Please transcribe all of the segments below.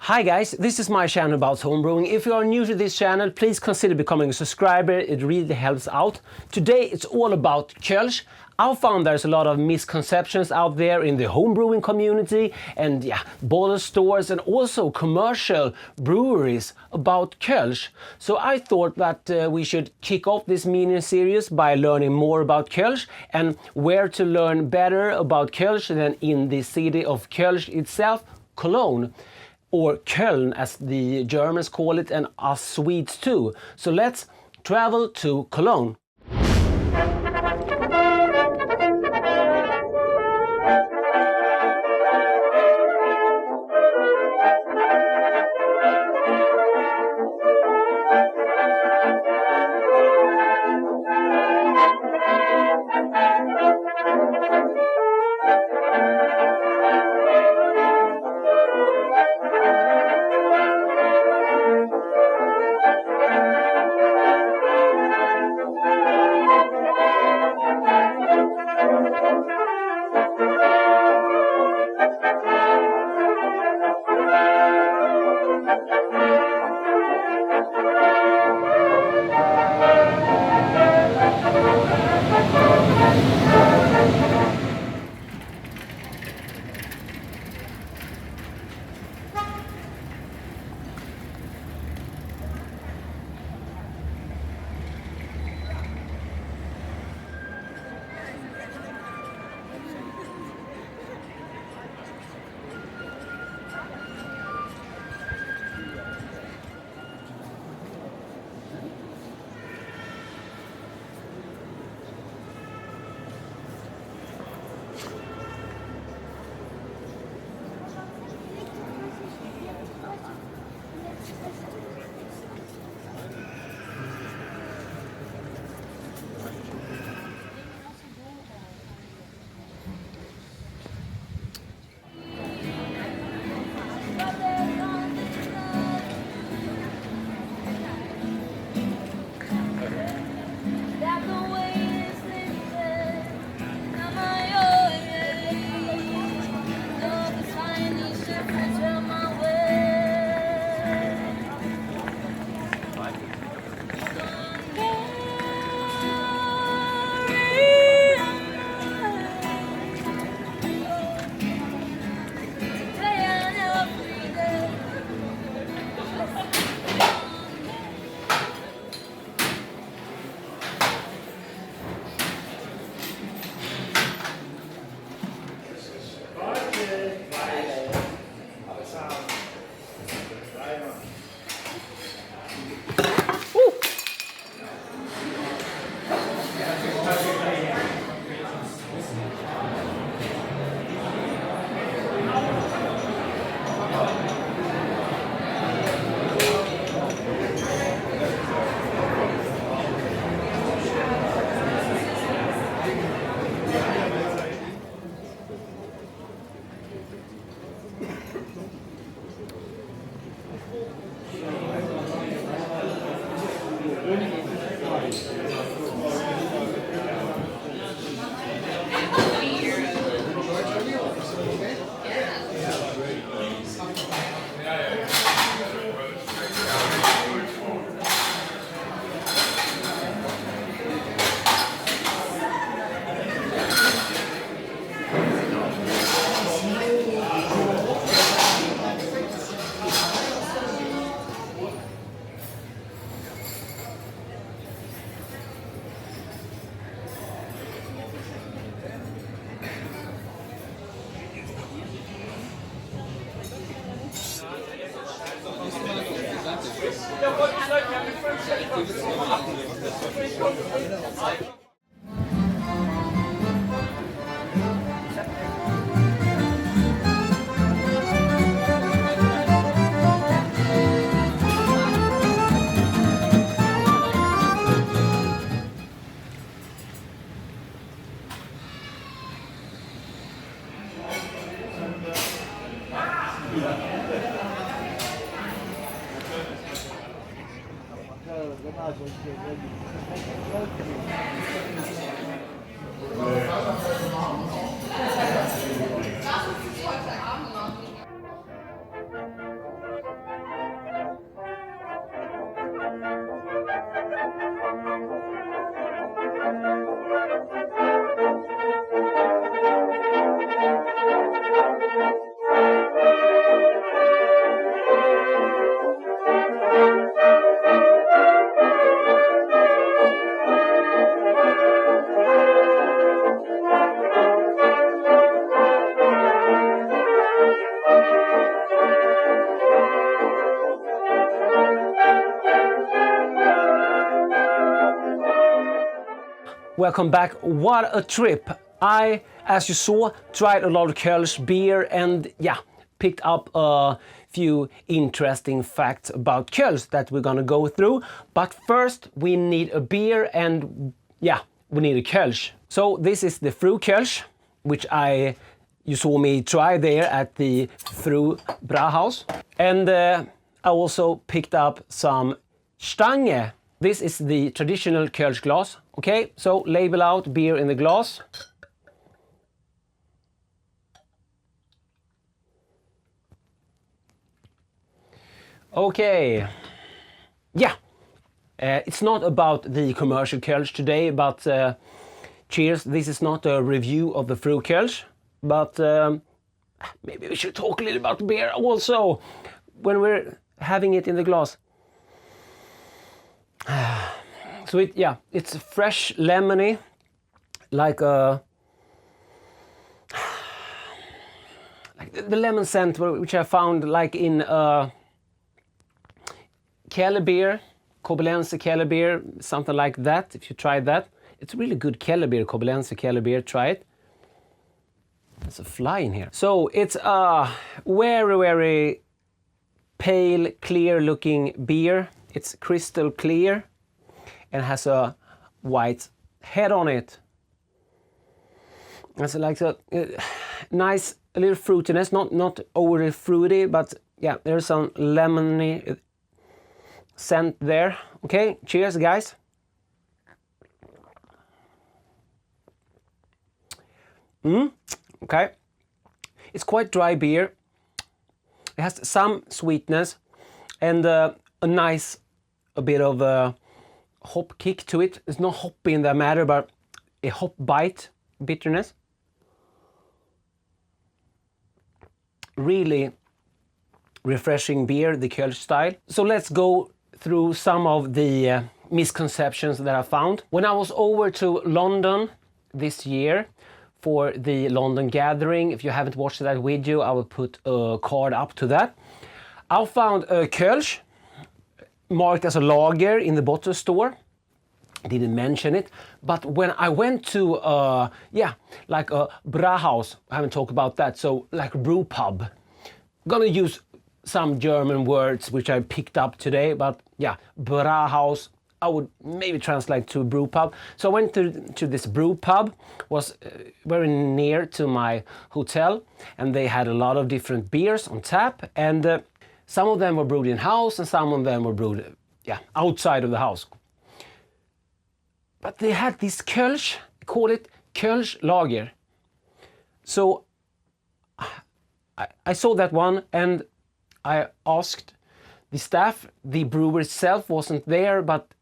Hi guys, this is my channel about homebrewing. If you are new to this channel, please consider becoming a subscriber. It really helps out. Today it's all about Kolsch. I found there's a lot of misconceptions out there in the homebrewing community and bottler stores and also commercial breweries about Kolsch. So I thought that we should kick off this mini series by learning more about Kolsch and where to learn better about Kolsch than in the city of Kolsch itself, Cologne. Or Köln as the Germans call it and us Swedes too. So let's travel to Cologne. Welcome back. What a trip! I, as you saw, tried a lot of Kölsch beer and yeah, picked up a few interesting facts about Kölsch that we're gonna go through. But first we need a beer and yeah, we need a Kölsch. So this is the Frü Kolsch, which you saw me try there at the Frü Brauhaus. And I also picked up some Stange. This is the traditional Kölsch glass. Okay, so label out beer in the glass. Okay, yeah, it's not about the commercial Kölsch today, but cheers. This is not a review of the Frü Kolsch, but maybe we should talk a little about beer also when we're having it in the glass. So it's fresh lemony, like the lemon scent which I found like in Keller beer, Koblenzer Keller beer, something like that. If you tried that, it's really good Keller beer, Koblenzer Keller beer. Try it. There's a fly in here. So it's a very, very pale, clear-looking beer. It's crystal clear and has a white head on it. It's like a nice little fruitiness, not overly fruity, but yeah, there's some lemony scent there. Okay, cheers, guys. Okay, it's quite dry beer. It has some sweetness and a bit of a hop kick to it. It's not hoppy in that matter, but a hop bite bitterness. Really refreshing beer, the Kolsch style. So let's go through some of the misconceptions that I found. When I was over to London this year for the London gathering, if you haven't watched that video, I will put a card up to that. I found a Kolsch marked as a lager in the bottle store. Didn't mention it, but when I went to like a Brauhaus, I haven't talked about that, so like a brew pub. Gonna use some German words which I picked up today, but yeah, Brauhaus, I would maybe translate to brew pub. So I went to this brew pub, was very near to my hotel, and they had a lot of different beers on tap, and some of them were brewed in house and some of them were brewed outside of the house. But they had this Kolsch, call it Kolsch lager. So I saw that one and I asked the staff. The brewer itself wasn't there, but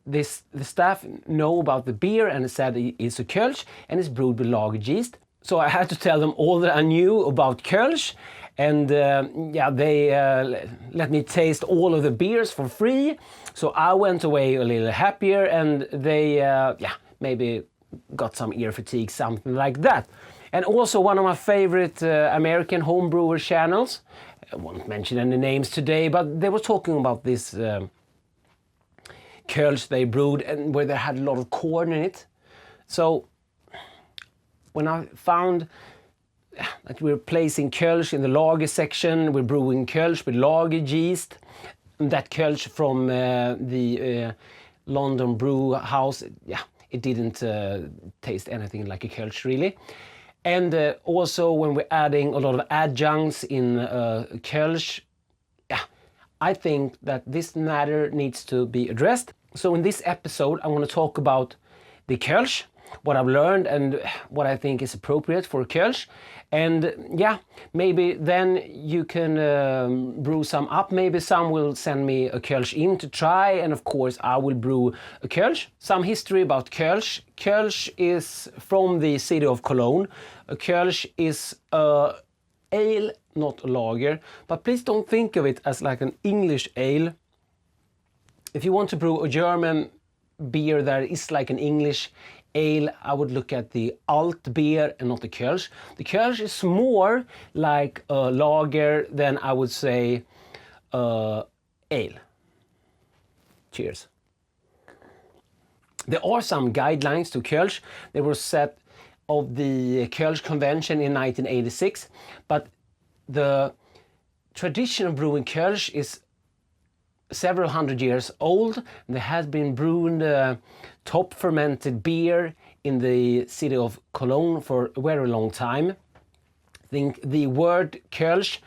the staff know about the beer and said it's a Kolsch and it's brewed with lager yeast. So I had to tell them all that I knew about Kolsch, and they let me taste all of the beers for free. So I went away a little happier, and they maybe got some ear fatigue, something like that. And also one of my favorite American homebrewer channels, I won't mention any names today, but they were talking about this Kolsch they brewed and where they had a lot of corn in it. So when I found that we're placing Kolsch in the lager section, we're brewing Kolsch with lager yeast, and that Kolsch from the London brew house, it didn't taste anything like a Kolsch really. And also when we're adding a lot of adjuncts in Kolsch, I think that this matter needs to be addressed. So in this episode, I want to talk about the Kolsch, what I've learned and what I think is appropriate for Kolsch. And maybe then you can brew some up. Maybe some will send me a Kolsch in to try, and of course I will brew a Kolsch. Some history about Kolsch. Kolsch is from the city of Cologne. A Kolsch is a ale, not a lager, but please don't think of it as like an English ale. If you want to brew a German beer that is like an English ale, I would look at the alt beer and not the Kolsch. The Kolsch is more like a lager than I would say ale. Cheers. There are some guidelines to Kolsch. They were set of the Kolsch Convention in 1986, but the tradition of brewing Kolsch is several hundred years old. There has been brewed top fermented beer in the city of Cologne for a very long time. I think the word Kolsch,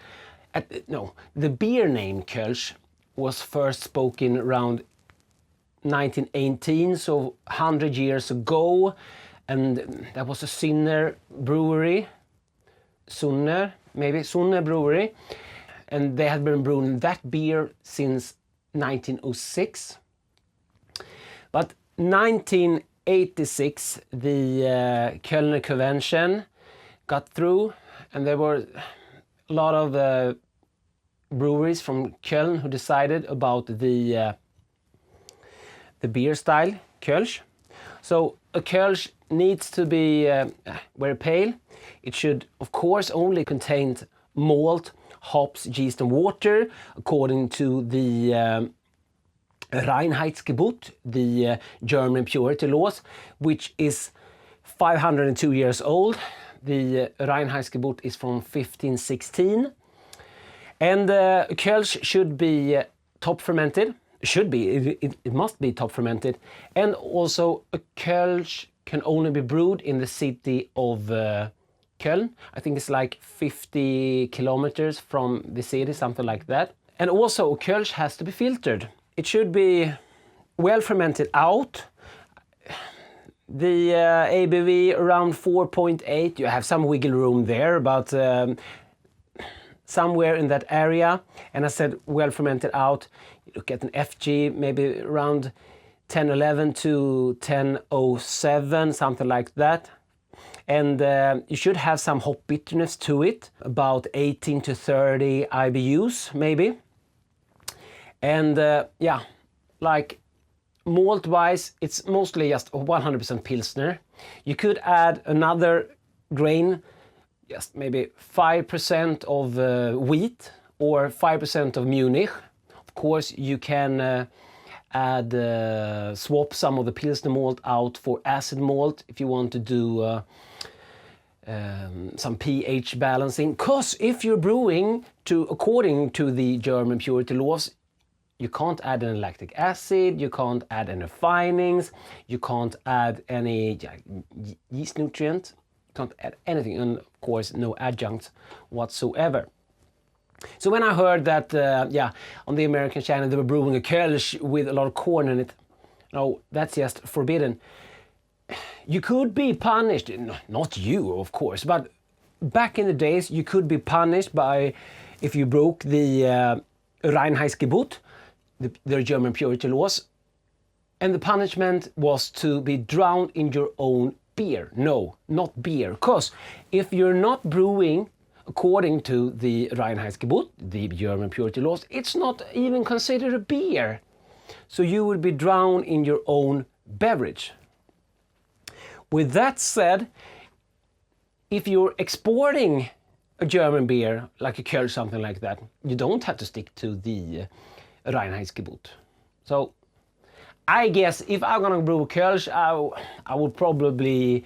the beer name Kolsch was first spoken around 1918, so 100 years ago, and that was a Cünner brewery, Cünner brewery, and they had been brewing that beer since 1906. But 1986, the Kölner Convention got through, and there were a lot of breweries from Köln who decided about the beer style Kolsch. So a Kolsch needs to be very pale. It should, of course, only contain malt, hops, yeast and water, according to the Reinheitsgebot, the German purity laws, which is 502 years old. The Reinheitsgebot is from 1516. And Kolsch should be top fermented. It must be top fermented. And also a Kolsch can only be brewed in the city of Köln. I think it's like 50 kilometers from the city, something like that. And also a Kolsch has to be filtered. It should be well fermented out. The ABV around 4.8, you have some wiggle room there, but somewhere in that area. And I said well fermented out. You look at an FG, maybe around 1011 to 1007, something like that. And you should have some hop bitterness to it, about 18 to 30 IBUs maybe. And yeah, like malt-wise, it's mostly just 100% Pilsner. You could add another grain, just maybe 5% of wheat or 5% of Munich. Of course, you can swap some of the Pilsner malt out for acid malt if you want to do some pH balancing. Because if you're brewing according to the German purity laws, you can't add any lactic acid, you can't add any finings, you can't add any yeast nutrient, you can't add anything, and of course no adjuncts whatsoever. So when I heard that, on the American channel they were brewing a Kolsch with a lot of corn in it, no, that's just forbidden. You could be punished, not you of course, but back in the days you could be punished by if you broke the Reinheitsgebot, the German purity laws, and the punishment was to be drowned in your own beer. No, not beer, because if you're not brewing according to the Reinheitsgebot, the German purity laws, it's not even considered a beer. So you will be drowned in your own beverage. With that said, if you're exporting a German beer, like a Kölsch, something like that, you don't have to stick to the Reinheitsgebot. So I guess if I'm gonna brew a Kolsch, I would probably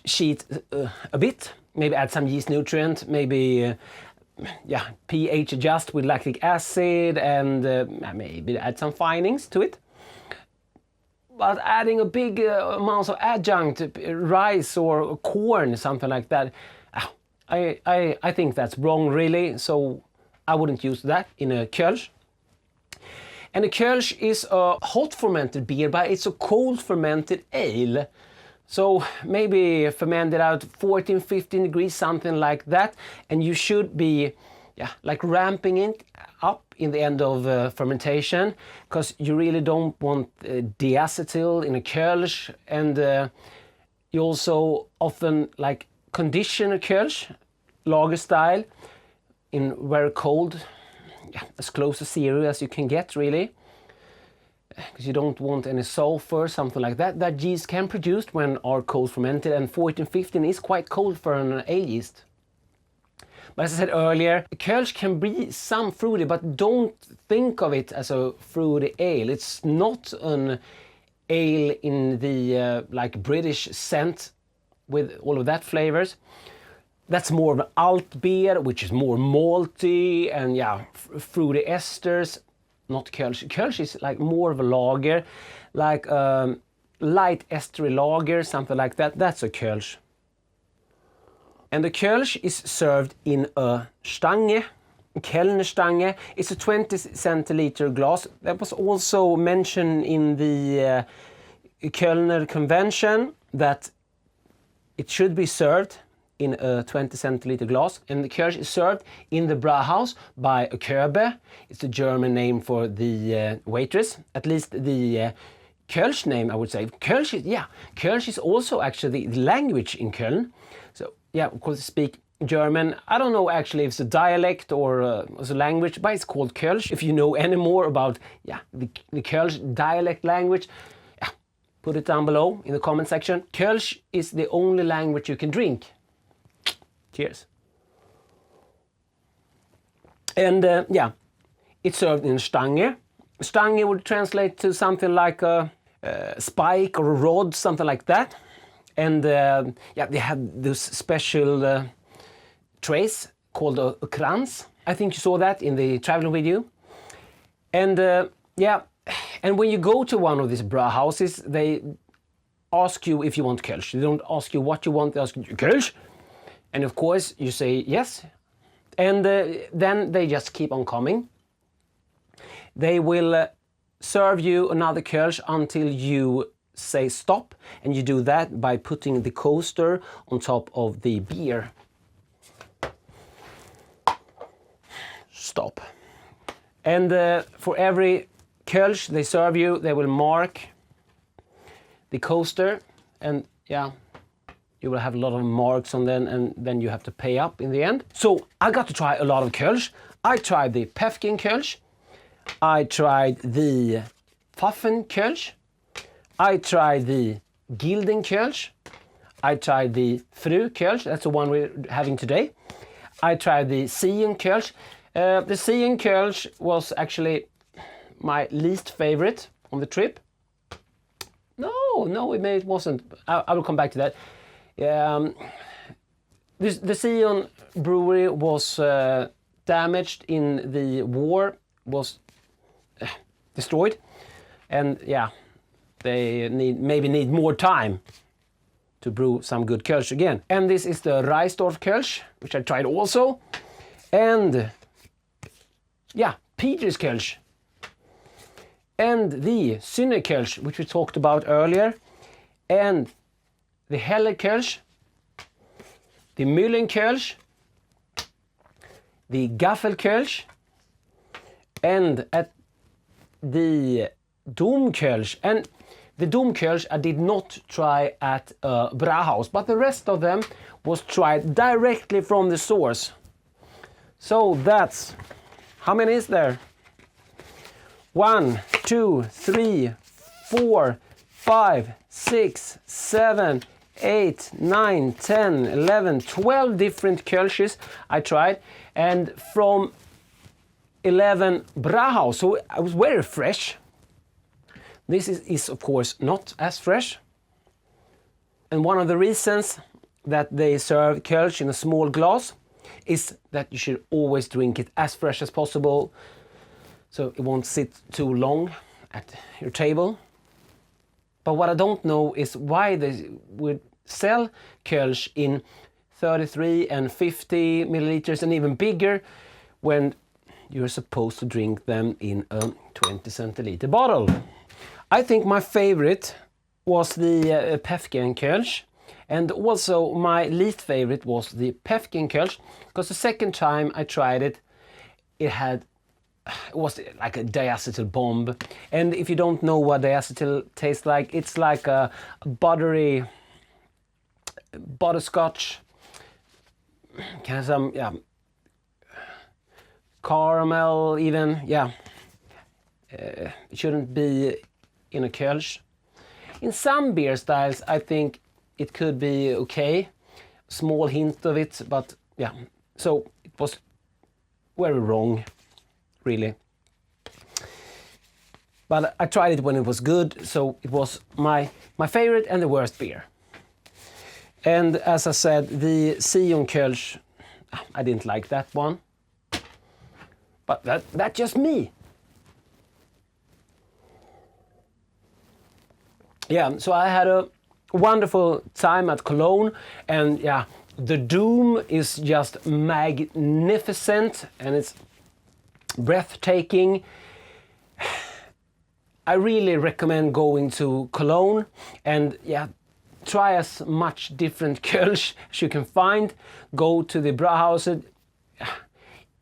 cheat a bit, maybe add some yeast nutrient, maybe pH adjust with lactic acid, and maybe add some finings to it. But adding a big amount of adjunct, rice or corn, something like that, I think that's wrong really, so I wouldn't use that in a Kolsch. And a Kolsch is a hot fermented beer, but it's a cold fermented ale. So maybe fermented out 14, 15 degrees, something like that. And you should be like ramping it up in the end of fermentation, because you really don't want diacetyl in a Kolsch. And you also often like condition a Kolsch, lager style, in very cold, as close to zero as you can get really, because you don't want any sulfur, something like that. That yeast can produce when are cold fermented, and 14, 15 is quite cold for an ale yeast. But as I said earlier, a Kolsch can be some fruity, but don't think of it as a fruity ale. It's not an ale in the like British scent with all of that flavors. That's more of an alt beer, which is more malty and yeah, fruity esters. Not Kölsch. Kölsch is like more of a lager, like light estery lager, something like that. That's a Kölsch. And the Kölsch is served in a Stange, Kellnerstange. It's a 20 centiliter glass. That was also mentioned in the Kölner Convention that it should be served in a 20 centiliter glass. And the Kölsch is served in the Brauhaus by a Köbe. It's a German name for the waitress. At least the Kölsch name, I would say. Kölsch is also actually the language in Köln. So yeah, of course, speak German. I don't know actually if it's a dialect or it's a language, but it's called Kölsch. If you know any more about the Kölsch dialect language, put it down below in the comment section. Kölsch is the only language you can drink. Cheers. And it's served in Stange. Stange would translate to something like a spike or a rod, something like that. And they have this special trays called a krans. I think you saw that in the traveling video. And and when you go to one of these Brauhauses, they ask you if you want Kölsch. They don't ask you what you want, they ask you Kölsch. And of course you say yes. And then they just keep on coming. They will serve you another Kölsch until you say stop. And you do that by putting the coaster on top of the beer. Stop. And for every Kölsch they serve you, they will mark the coaster, and you will have a lot of marks on them, and then you have to pay up in the end. So I got to try a lot of Kölsch. I tried the Päffgen Kolsch. I tried the Pfaffen Kolsch. I tried the Gilden Kolsch. I tried the Frü Kolsch. That's the one we're having today. I tried the Sion Kölsch. The Sion Kölsch was actually my least favorite on the trip. No, it wasn't. I will come back to that. The Sion brewery was damaged in the war, was destroyed, and they maybe need more time to brew some good Kölsch again. And this is the Reisdorf Kölsch, which I tried also, and Peter's Kolsch, and the Cünner Kolsch, which we talked about earlier, and the Heller Kölsch, the Muhlen Kolsch, the Gaffel Kolsch, and at the Dom Kolsch. And the Dom Kolsch I did not try at Brauhaus, but the rest of them was tried directly from the source. So that's, how many is there? 1, 2, 3, 4, 5, 6, 7, 8, 9, 10, 11, 12 different Kölsches I tried, and from 11 Brauhaus, so I was very fresh. This is of course not as fresh, and one of the reasons that they serve Kölsch in a small glass is that you should always drink it as fresh as possible, so it won't sit too long at your table. But what I don't know is why they would sell Kölsch in 33 and 50 milliliters and even bigger when you're supposed to drink them in a 20 centiliter bottle. I think my favorite was the Päffgen Kolsch, and also my least favorite was the Päffgen Kolsch, because the second time I tried it, it was like a diacetyl bomb. And if you don't know what diacetyl tastes like, it's like a buttery butterscotch, kind of some caramel even, it shouldn't be in a Kölsch. In some beer styles I think it could be okay, small hint of it, but so it was very wrong, really. But I tried it when it was good, so it was my favorite and the worst beer. And as I said, the Sion Kölsch, I didn't like that one. But that's just me. Yeah, so I had a wonderful time at Cologne, and yeah, the Doom is just magnificent and it's breathtaking. I really recommend going to Cologne and yeah, try as much different Kölsch as you can find. Go to the Brauhaus,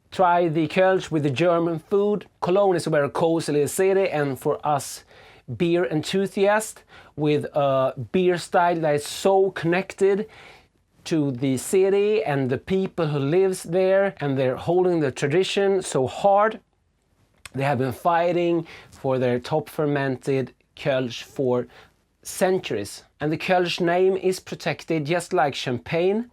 try the Kölsch with the German food. Cologne is a very cozy little city, and for us beer enthusiasts with a beer style that is so connected to the city and the people who lives there, and they're holding the tradition so hard. They have been fighting for their top fermented Kölsch for centuries. And the Kölsch name is protected just like champagne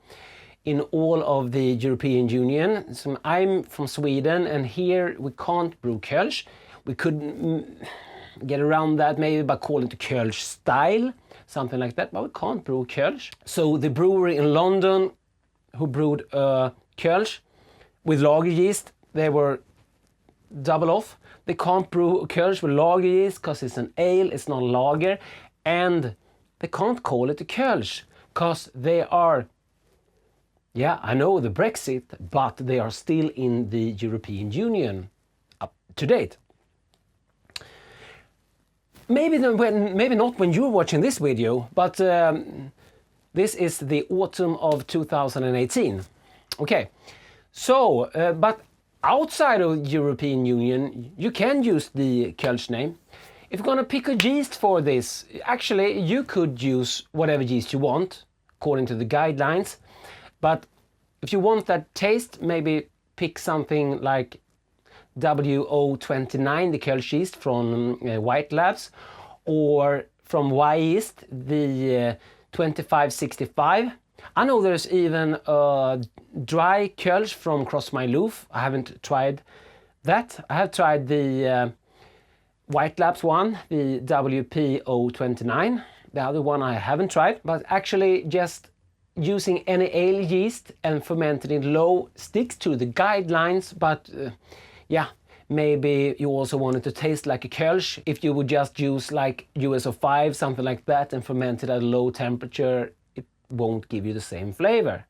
in all of the European Union. So I'm from Sweden, and here we can't brew Kölsch. We could get around that maybe by calling it Kolsch Style, something like that, but we can't brew Kölsch. So the brewery in London who brewed Kölsch with lager yeast, they were double off. They can't brew Kölsch with lager yeast because it's an ale, it's not a lager, and they can't call it a Kölsch because they are, yeah, I know the Brexit, but they are still in the European Union up to date. Maybe not when you're watching this video, but this is the autumn of 2018. Okay, so, but outside of European Union, you can use the Kölsch name. If you're gonna pick a yeast for this, actually you could use whatever yeast you want, according to the guidelines. But if you want that taste, maybe pick something like WO29, the Kölsch yeast from White Labs, or from Wyeast, the 2565. I know there's even a dry Kölsch from Cross My Loaf. I haven't tried that. I have tried the White Labs one, the WP029. The other one I haven't tried, but actually just using any ale yeast and fermenting it low sticks to the guidelines, but yeah, maybe you also want it to taste like a Kölsch. If you would just use like USO5, something like that, and ferment it at a low temperature, it won't give you the same flavor.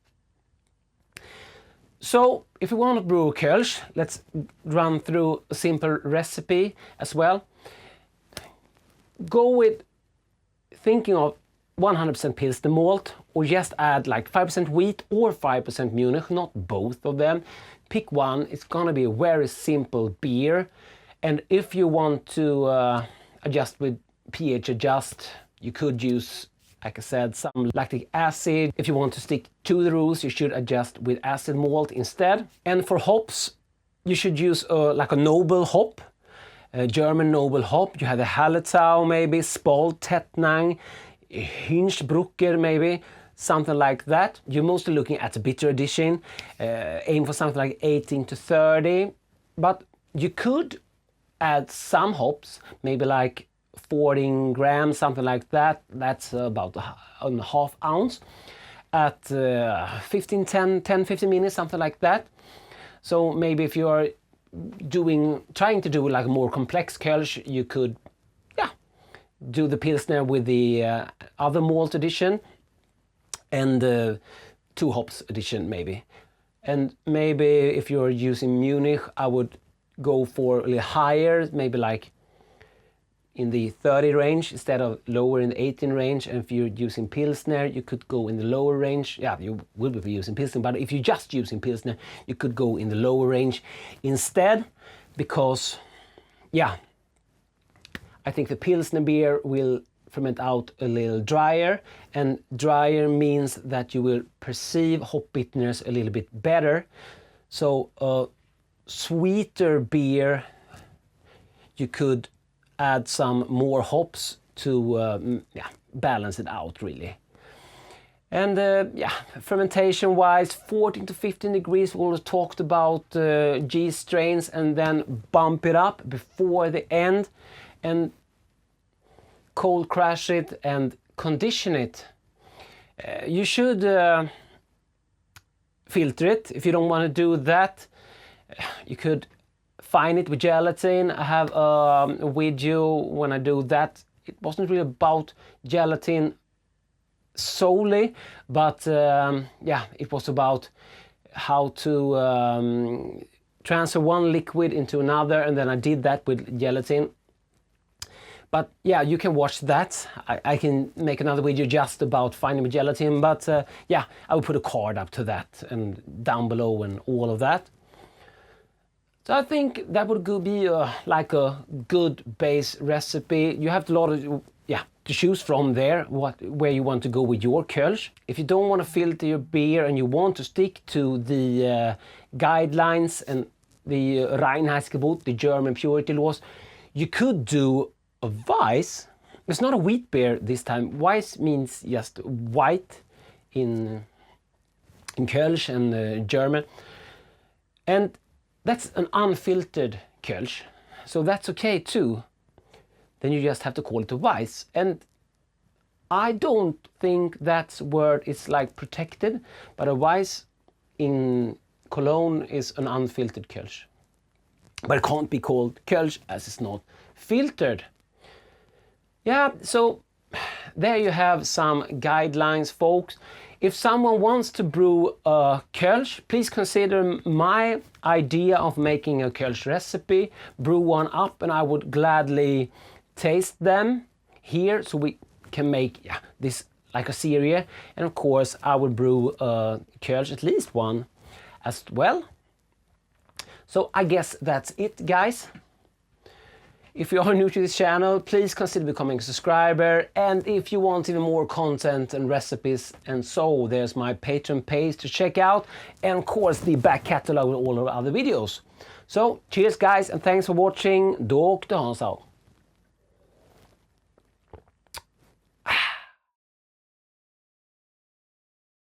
So if you want to brew a Kölsch, let's run through a simple recipe as well. Go with thinking of 100% Pilsner malt, or just add like 5% wheat or 5% Munich, not both of them. Pick one. It's gonna be a very simple beer, and if you want to adjust with pH adjust, you could use, like I said, some lactic acid. If you want to stick to the rules, you should adjust with acid malt instead. And for hops, you should use like a noble hop, a German noble hop. You have the Hallertau maybe, Spalt, Tettnang, Hinchbrucker maybe, something like that. You're mostly looking at the bitter edition. Aim for something like 18 to 30, but you could add some hops, maybe like 14 grams, something like that. That's about a half ounce at 15 minutes, something like that. So maybe if you're trying to do like a more complex Kölsch, you could do the Pilsner with the other malt edition and 2 hops edition maybe. And maybe if you're using Munich, I would go for a little higher, maybe like in the 30 range instead of lower in the 18 range. And if you're using Pilsner, you could go in the lower range. Yeah, you will be using Pilsner, but if you're just using Pilsner, you could go in the lower range instead, because yeah, I think the Pilsner beer will ferment out a little drier, and drier means that you will perceive hop bitterness a little bit better. So a sweeter beer, you could add some more hops to balance it out really. And fermentation wise, 14 to 15 degrees. We always talked about yeast strains, and then bump it up before the end. and cold crash it and condition it. You should filter it. If you don't want to do that, you could fine it with gelatin. I have a video when I do that. It wasn't really about gelatin solely, but yeah, it was about how to transfer one liquid into another, and then I did that with gelatin. But yeah, you can watch that. I can make another video just about finding with gelatin, but yeah, I will put a card up to that and down below and all of that. So I think that would be like a good base recipe. You have a lot of to choose from there where you want to go with your Kölsch. If you don't want to filter your beer and you want to stick to the guidelines and the Reinheitsgebot, the German purity laws, you could do a Wyeast. It's not a wheat beer this time. Wyeast means just white in Kölsch and German, and that's an unfiltered Kölsch, so that's okay too. Then you just have to call it a Wyeast, and I don't think that word is like protected, but a Wyeast in Cologne is an unfiltered Kölsch, but it can't be called Kölsch as it's not filtered. Yeah, so there you have some guidelines, folks. If someone wants to brew a Kölsch, please consider my idea of making a Kölsch recipe, brew one up, and I would gladly taste them here so we can make this like a series. And of course I will brew a Kölsch, at least one as well. So I guess that's it, guys. If you are new to this channel, please consider becoming a subscriber, and if you want even more content and recipes and so, there's my Patreon page to check out, and of course the back catalog with all of our other videos. So cheers guys, and thanks for watching. Då åkte Hans out.